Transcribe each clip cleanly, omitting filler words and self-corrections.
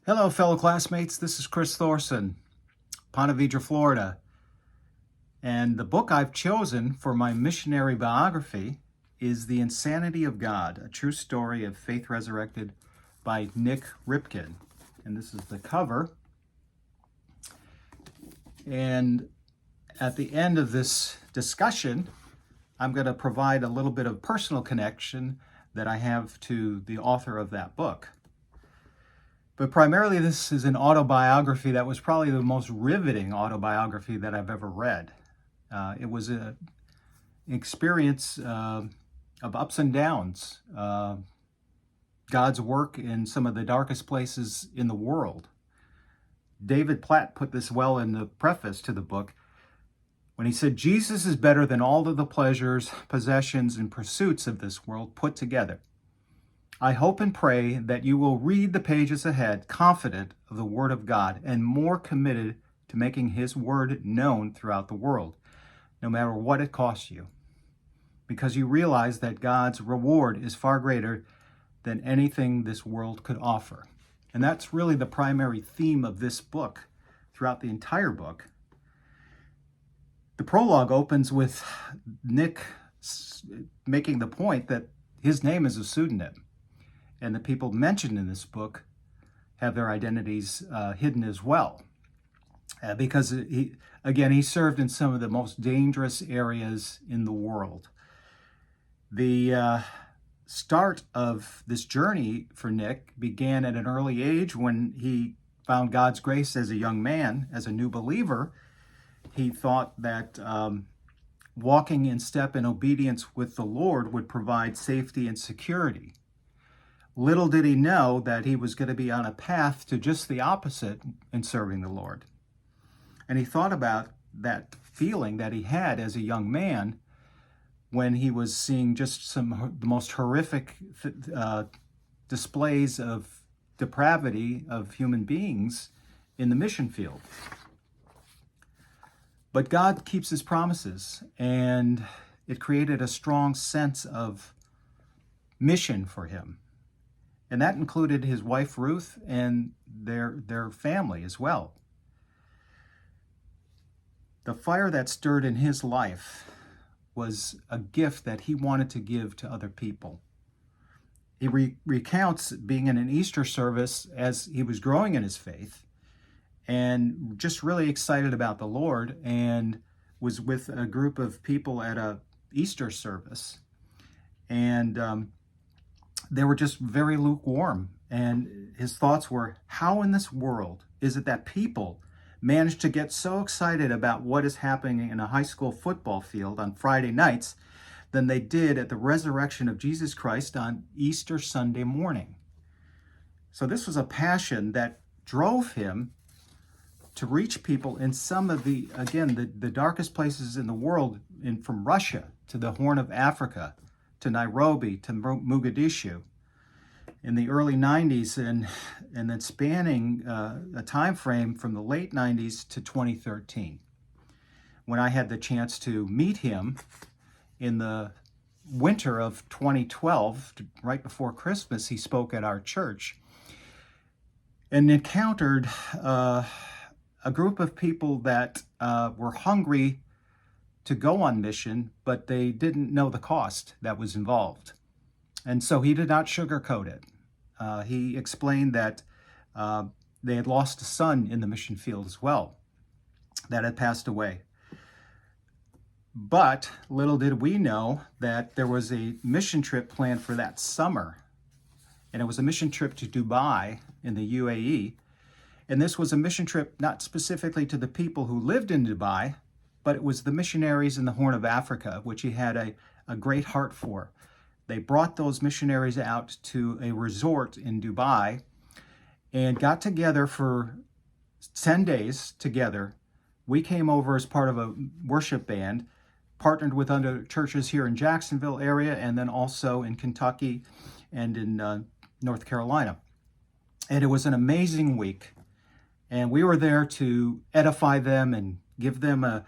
Hello, fellow classmates. This is Chris Thorson, Ponte Vedra, Florida. And the book I've chosen for my missionary biography is The Insanity of God, a true story of faith resurrected by Nick Ripken. And this is the cover. And at the end of this discussion, I'm going to provide a little bit of personal connection that I have to the author of that book. But primarily, this is an autobiography that was probably the most riveting autobiography that I've ever read. It was an experience of ups and downs, God's work in some of the darkest places in the world. David Platt put this well in the preface to the book when he said, "Jesus is better than all of the pleasures, possessions, and pursuits of this world put together. I hope and pray that you will read the pages ahead confident of the Word of God and more committed to making His Word known throughout the world, no matter what it costs you, because you realize that God's reward is far greater than anything this world could offer." And that's really the primary theme of this book throughout the entire book. The prologue opens with Nick making the point that his name is a pseudonym. And the people mentioned in this book have their identities hidden as well. Because he served in some of the most dangerous areas in the world. The start of this journey for Nick began at an early age when he found God's grace as a young man, as a new believer. He thought that walking in step and obedience with the Lord would provide safety and security. Little did he know that he was going to be on a path to just the opposite in serving the Lord. And he thought about that feeling that he had as a young man when he was seeing just some of the most horrific displays of depravity of human beings in the mission field. But God keeps His promises, and it created a strong sense of mission for him. And that included his wife, Ruth, and their family as well. The fire that stirred in his life was a gift that he wanted to give to other people. He recounts being in an Easter service as he was growing in his faith and just really excited about the Lord, and was with a group of people at a Easter service. And they were just very lukewarm. And his thoughts were, how in this world is it that people manage to get so excited about what is happening in a high school football field on Friday nights than they did at the resurrection of Jesus Christ on Easter Sunday morning? So this was a passion that drove him to reach people in some of the darkest places in the world, from Russia to the Horn of Africa, to Nairobi, to Mogadishu in the early 90s, and then spanning a time frame from the late 90s to 2013, when I had the chance to meet him in the winter of 2012, right before Christmas. He spoke at our church and encountered a group of people that were hungry to go on mission, but they didn't know the cost that was involved. And so he did not sugarcoat it. He explained that they had lost a son in the mission field as well, that had passed away. But little did we know that there was a mission trip planned for that summer. And it was a mission trip to Dubai in the UAE. And this was a mission trip not specifically to the people who lived in Dubai, but it was the missionaries in the Horn of Africa, which he had a great heart for. They brought those missionaries out to a resort in Dubai and got together for 10 days together. We came over as part of a worship band, partnered with other churches here in Jacksonville area, and then also in Kentucky and in North Carolina. And it was an amazing week. And we were there to edify them and give them a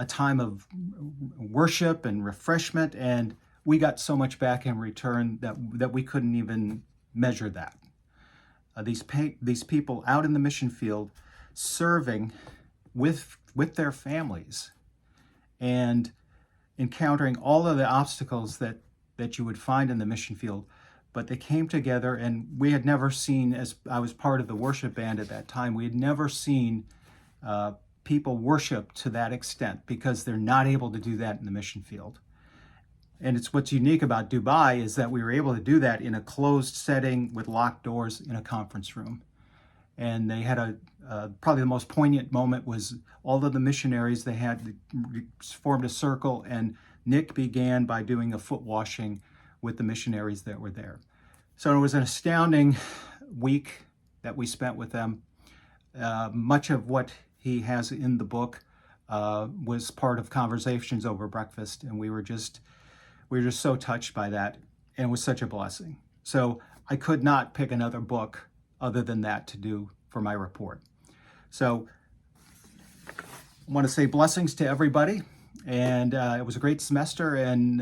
time of worship and refreshment. And we got so much back in return that we couldn't even measure that. these people out in the mission field serving with their families and encountering all of the obstacles that you would find in the mission field. But they came together, and we had never seen, as I was part of the worship band at that time, we had never seen people worship to that extent, because they're not able to do that in the mission field. And it's what's unique about Dubai is that we were able to do that in a closed setting with locked doors in a conference room. And they had probably the most poignant moment was all of the missionaries, they formed a circle, and Nick began by doing a foot washing with the missionaries that were there. So it was an astounding week that we spent with them. Much of what he has in the book was part of conversations over breakfast, and we were just so touched by that, and it was such a blessing. So I could not pick another book other than that to do for my report. So I want to say blessings to everybody, and it was a great semester, and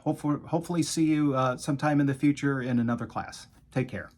hopefully see you sometime in the future in another class. Take care.